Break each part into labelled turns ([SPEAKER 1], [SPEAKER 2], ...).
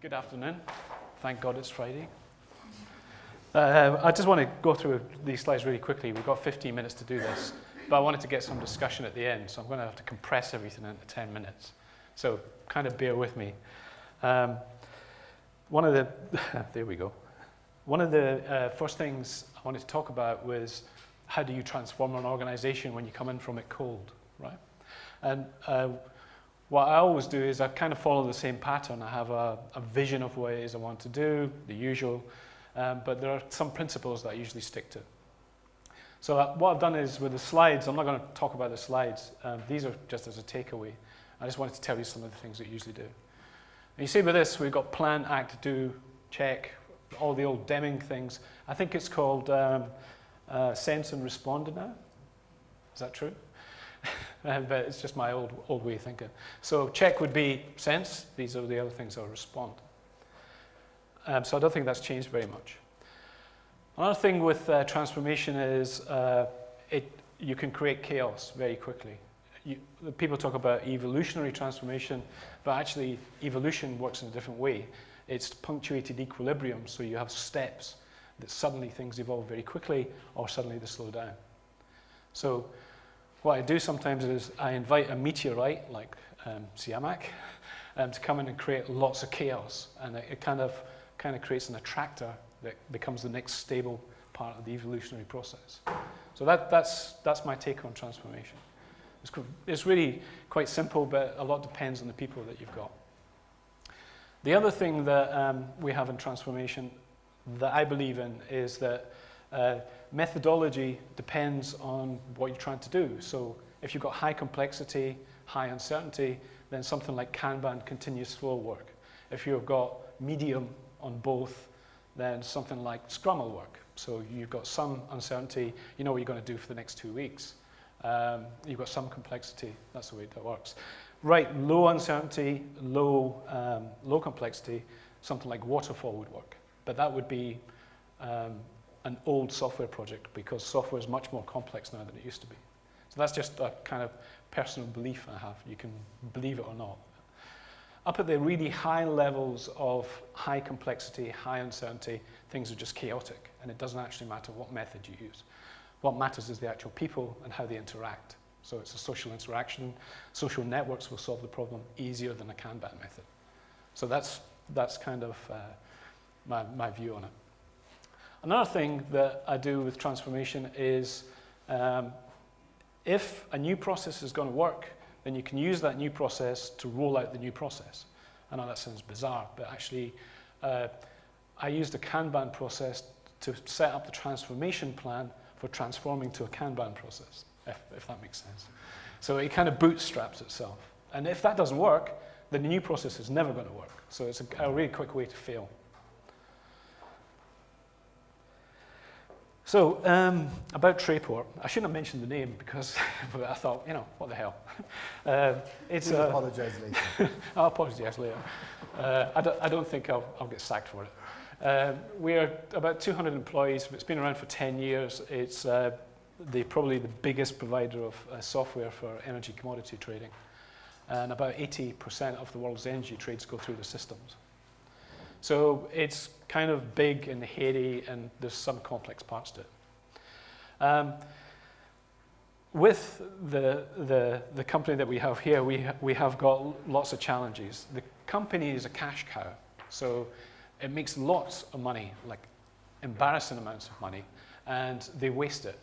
[SPEAKER 1] Good afternoon. Thank God it's Friday. I just want to go through these slides really quickly. We've got 15 minutes to do this, but I wanted to get some discussion at the end, so I'm going to have to compress everything into 10 minutes. So kind of bear with me. There we go. One of the first things I wanted to talk about was how do you transform an organization when you come in from it cold, right? And what I always do is I kind of follow the same pattern. I have a vision of what it is I want to do, the usual, but there are some principles that I usually stick to. So what I've done is with the slides, I'm not going to talk about the slides. These are just as a takeaway. I just wanted to tell you some of the things that you usually do. And you see with this, we've got plan, act, do, check, all the old Deming things. I think it's called sense and respond now. Is that true? But it's just my old way of thinking. So check would be sense. These are the other things I'll respond. So I don't think that's changed very much. Another thing with transformation is you can create chaos very quickly. People talk about evolutionary transformation, but actually evolution works in a different way. It's punctuated equilibrium, so you have steps that suddenly things evolve very quickly or suddenly they slow down. So what I do sometimes is I invite a meteorite, like Siamak, to come in and create lots of chaos, and it kind of creates an attractor that becomes the next stable part of the evolutionary process. So that's my take on transformation. It's really quite simple, but a lot depends on the people that you've got. The other thing that we have in transformation that I believe in is that methodology depends on what you're trying to do. So if you've got high complexity, high uncertainty, then something like Kanban, continuous flow, will work. If you've got medium on both, then something like Scrum will work. So you've got some uncertainty, you know what you're going to do for the next 2 weeks. You've got some complexity, that's the way that works. Right, low uncertainty, low complexity, something like Waterfall would work. But that would be an old software project because software is much more complex now than it used to be. So that's just a kind of personal belief I have. You can believe it or not. Up at the really high levels of high complexity, high uncertainty, things are just chaotic, and it doesn't actually matter what method you use. What matters is the actual people and how they interact. So it's a social interaction. Social networks will solve the problem easier than a Kanban method. So that's kind of my view on it. Another thing that I do with transformation is if a new process is going to work, then you can use that new process to roll out the new process. I know that sounds bizarre, but actually I used a Kanban process to set up the transformation plan for transforming to a Kanban process, if that makes sense. So it kind of bootstraps itself. And if that doesn't work, then the new process is never going to work. So it's a really quick way to fail. So about Trayport, I shouldn't have mentioned the name because I thought, what the hell.
[SPEAKER 2] Please apologize later.
[SPEAKER 1] I'll apologize later. I don't think I'll get sacked for it. We're about 200 employees. It's been around for 10 years. It's probably the biggest provider of software for energy commodity trading. And about 80% of the world's energy trades go through the systems. So it's kind of big and hairy, and there's some complex parts to it. With the company that we have here, we have got lots of challenges. The company is a cash cow, so it makes lots of money, like embarrassing amounts of money, and they waste it.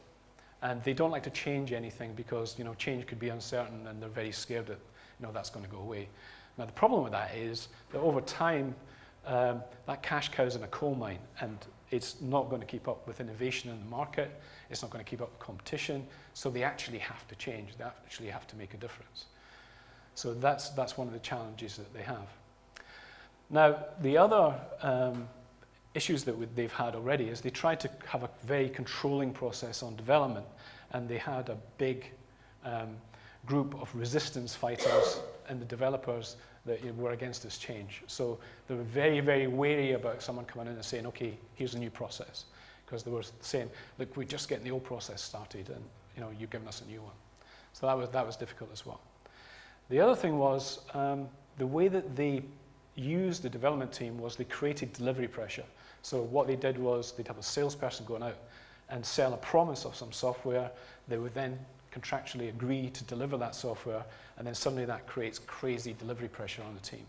[SPEAKER 1] And they don't like to change anything because change could be uncertain, and they're very scared that that's going to go away. Now the problem with that is that over time, that cash cow is in a coal mine, and it's not going to keep up with innovation in the market. It's not going to keep up with competition. So they actually have to change. They actually have to make a difference. So that's one of the challenges that they have. Now, the other issues that they've had already is they tried to have a very controlling process on development, and they had a big group of resistance fighters and the developers that were against this change. So they were very, very wary about someone coming in and saying, okay, here's a new process. Because they were saying, look, we're just getting the old process started, and you've given us a new one. So that was difficult as well. The other thing was the way that they used the development team was they created delivery pressure. So what they did was they'd have a salesperson going out and sell a promise of some software. They would then contractually agree to deliver that software, and then suddenly that creates crazy delivery pressure on the team.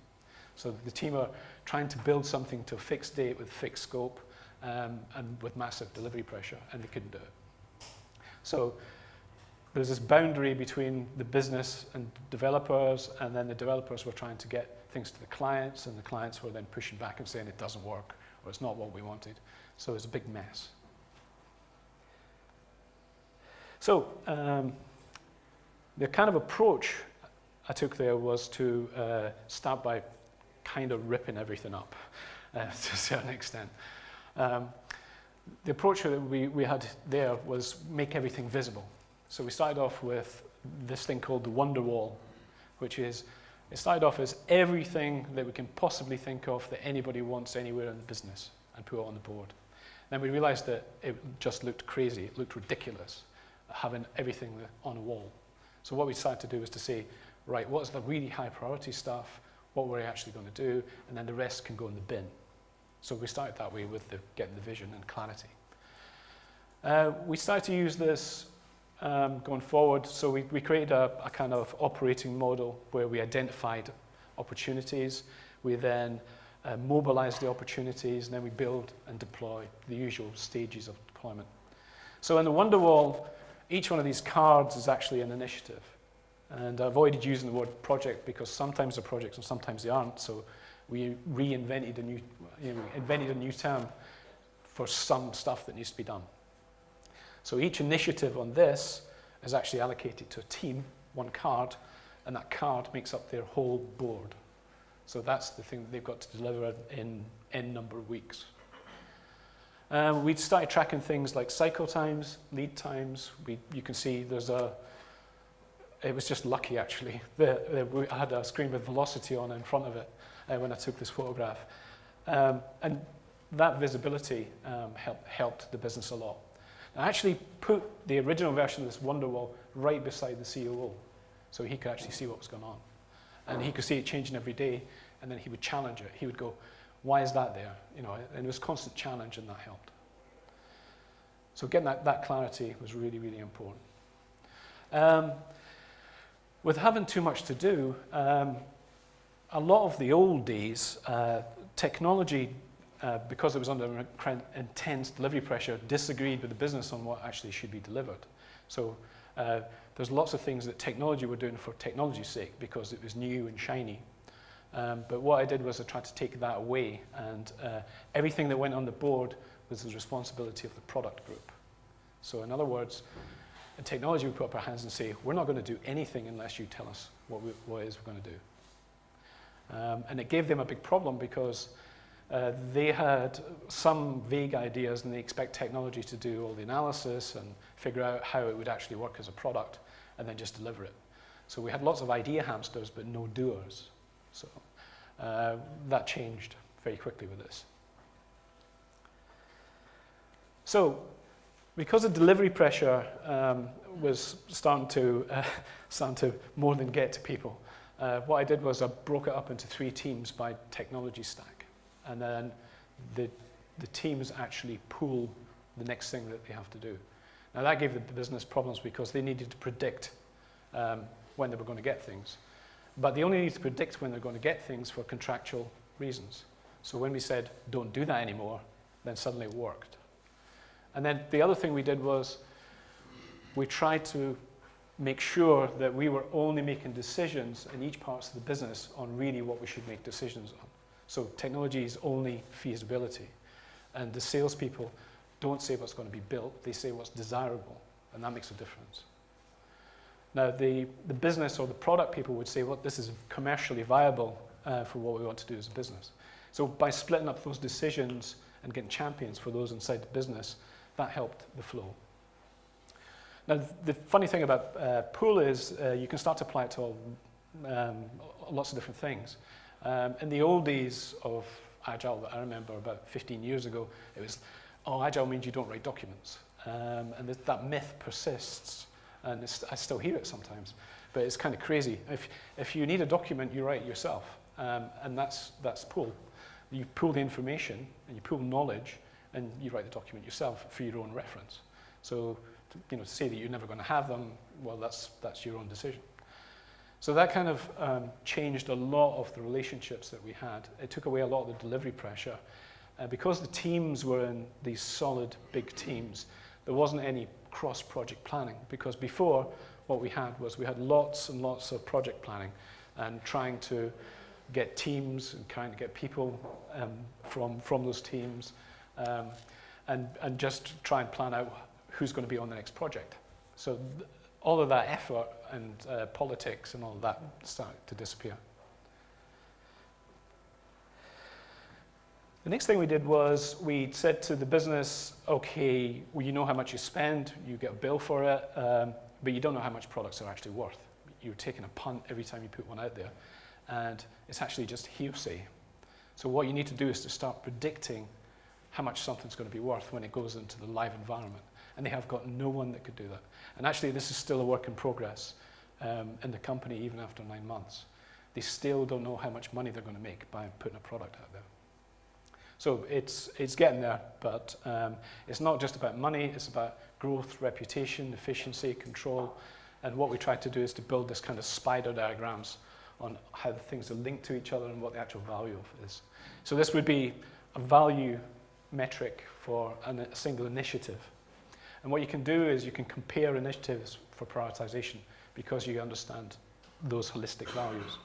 [SPEAKER 1] So the team are trying to build something to a fixed date with fixed scope and with massive delivery pressure, and they couldn't do it. So there's this boundary between the business and developers, and then the developers were trying to get things to the clients, and the clients were then pushing back and saying it doesn't work, or it's not what we wanted. So it's a big mess. So the kind of approach I took there was to start by kind of ripping everything up to a certain extent. The approach that we had there was make everything visible. So we started off with this thing called the Wonderwall, which is, it started off as everything that we can possibly think of that anybody wants anywhere in the business and put it on the board. Then we realized that it just looked crazy, it looked ridiculous, having everything on a wall. So what we decided to do was to say, right, what's the really high priority stuff, what we're actually going to do, and then the rest can go in the bin. So we started that way with getting the vision and clarity. We started to use this going forward, so we created a kind of operating model where we identified opportunities, we then mobilized the opportunities, and then we build and deploy the usual stages of deployment. So in the Wonderwall, each one of these cards is actually an initiative. And I avoided using the word project because sometimes they're projects and sometimes they aren't, so we invented a new term for some stuff that needs to be done. So each initiative on this is actually allocated to a team, one card, and that card makes up their whole board. So that's the thing that they've got to deliver in N number of weeks. We started tracking things like cycle times, lead times. You can see it was just lucky actually. I had a screen with velocity on in front of it when I took this photograph. And that visibility helped the business a lot. I actually put the original version of this Wonderwall right beside the COO, so he could actually see what was going on. And he could see it changing every day, and then he would challenge it. He would go, why is that there? And it was constant challenge, and that helped. So getting that clarity was really, really important. With having too much to do, a lot of the old days, technology, because it was under intense delivery pressure, disagreed with the business on what actually should be delivered. So there's lots of things that technology were doing for technology's sake because it was new and shiny. But what I did was I tried to take that away, and everything that went on the board was the responsibility of the product group. So in other words, in technology we put up our hands and say, we're not going to do anything unless you tell us what it is we're going to do. And it gave them a big problem because they had some vague ideas and they expect technology to do all the analysis and figure out how it would actually work as a product and then just deliver it. So we had lots of idea hamsters but no doers. So that changed very quickly with this. So because the delivery pressure was starting to more than get to people, what I did was I broke it up into 3 teams by technology stack. And then the teams actually pool the next thing that they have to do. Now that gave the business problems because they needed to predict when they were going to get things. But they only need to predict when they're going to get things for contractual reasons. So when we said, don't do that anymore, then suddenly it worked. And then the other thing we did was we tried to make sure that we were only making decisions in each part of the business on really what we should make decisions on. So technology is only feasibility. And the salespeople don't say what's going to be built, they say what's desirable, and that makes a difference. Now the business or the product people would say, well, this is commercially viable for what we want to do as a business. So by splitting up those decisions and getting champions for those inside the business, that helped the flow. Now the funny thing about pool is you can start to apply it to all, lots of different things. In the old days of Agile that I remember about 15 years ago, it was, oh, Agile means you don't write documents. And that myth persists, and I still hear it sometimes, but it's kind of crazy. If you need a document, you write it yourself. and that's pull. You pull the information and you pull knowledge, and you write the document yourself for your own reference. So, to say that you're never going to have them, well, that's your own decision. So that kind of changed a lot of the relationships that we had. It took away a lot of the delivery pressure. Because the teams were in these solid, big teams, there wasn't any cross-project planning. Because before, what we had lots and lots of project planning and trying to get teams and trying to get people from those teams and just try and plan out who's going to be on the next project. So all of that effort and politics and all of that started to disappear. The next thing we did was we said to the business, okay, well, you know how much you spend, you get a bill for it, but you don't know how much products are actually worth. You're taking a punt every time you put one out there, and it's actually just hearsay. So what you need to do is to start predicting how much something's going to be worth when it goes into the live environment. And they have got no one that could do that. And actually, this is still a work in progress in the company, even after 9 months. They still don't know how much money they're going to make by putting a product out there. So it's getting there, but it's not just about money, it's about growth, reputation, efficiency, control. And what we tried to do is to build this kind of spider diagrams on how things are linked to each other and what the actual value of it is. So this would be a value metric for a single initiative. And what you can do is you can compare initiatives for prioritization because you understand those holistic values.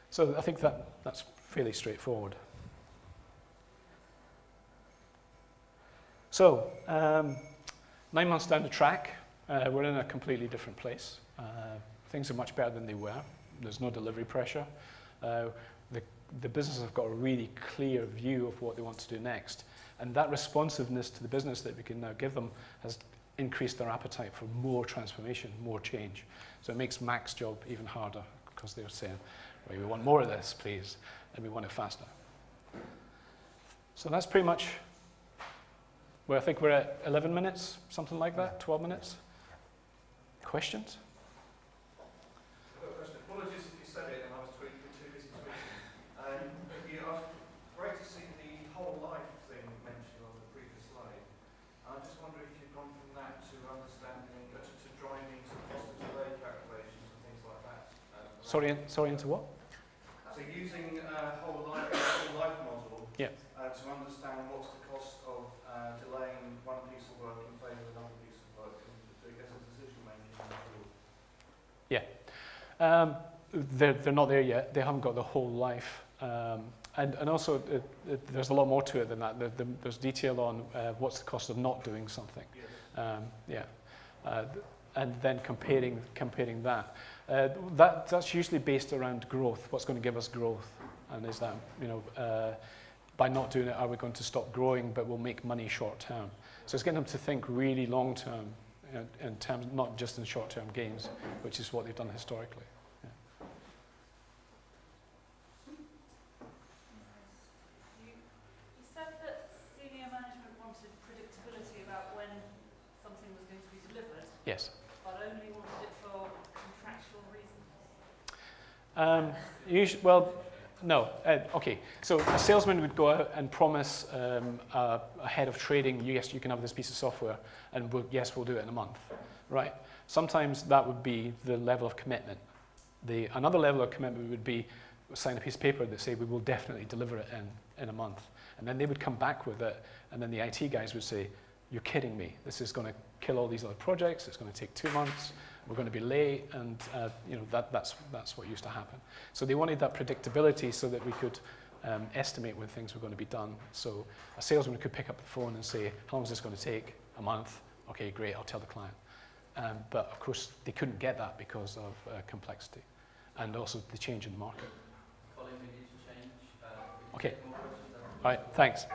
[SPEAKER 1] So I think that's fairly straightforward. So 9 months down the track, we're in a completely different place. Things are much better than they were. There's no delivery pressure. The businesses have got a really clear view of what they want to do next. And that responsiveness to the business that we can now give them has increased their appetite for more transformation, more change. So it makes Mac's job even harder because they're saying, right, we want more of this, please, and we want it faster. So that's pretty much where I think we're at 11 minutes, something like that, 12 minutes. Questions?
[SPEAKER 3] I've got a question. Apologies if you said it and I was too busy tweeting. Great to see the whole life thing mentioned on the previous slide. I just wonder if you've gone from that to understanding, to driving some cost of delay calculations and things like that.
[SPEAKER 1] Sorry, into what?
[SPEAKER 3] So using whole life model to understand what's the cost of delaying one piece of work in favour of another piece of work and to get a decision making tool.
[SPEAKER 1] Yeah. They're not there yet. They haven't got the whole life. And also, there's a lot more to it than that. There's detail on what's the cost of not doing something.
[SPEAKER 3] Yes.
[SPEAKER 1] And then comparing that. That's usually based around growth. What's going to give us growth? And is that, by not doing it, are we going to stop growing, but we'll make money short term? So it's getting them to think really long term, in terms, not just in short term gains, which is what they've done historically. Yes.
[SPEAKER 4] But only wanted it for contractual reasons?
[SPEAKER 1] No. Okay. So a salesman would go out and promise a head of trading, yes, you can have this piece of software, and we'll do it in a month, right? Sometimes that would be the level of commitment. Another level of commitment would be sign a piece of paper that say we will definitely deliver it in a month, and then they would come back with it, and then the IT guys would say, you're kidding me. This is going to kill all these other projects. It's going to take 2 months. We're going to be late, and that's what used to happen. So they wanted that predictability so that we could estimate when things were going to be done. So a salesman could pick up the phone and say, how long is this going to take? A month. Okay, great. I'll tell the client. But of course, they couldn't get that because of complexity, and also the change in the market.
[SPEAKER 5] Colin, we need to change.
[SPEAKER 1] Okay. All right. Thanks.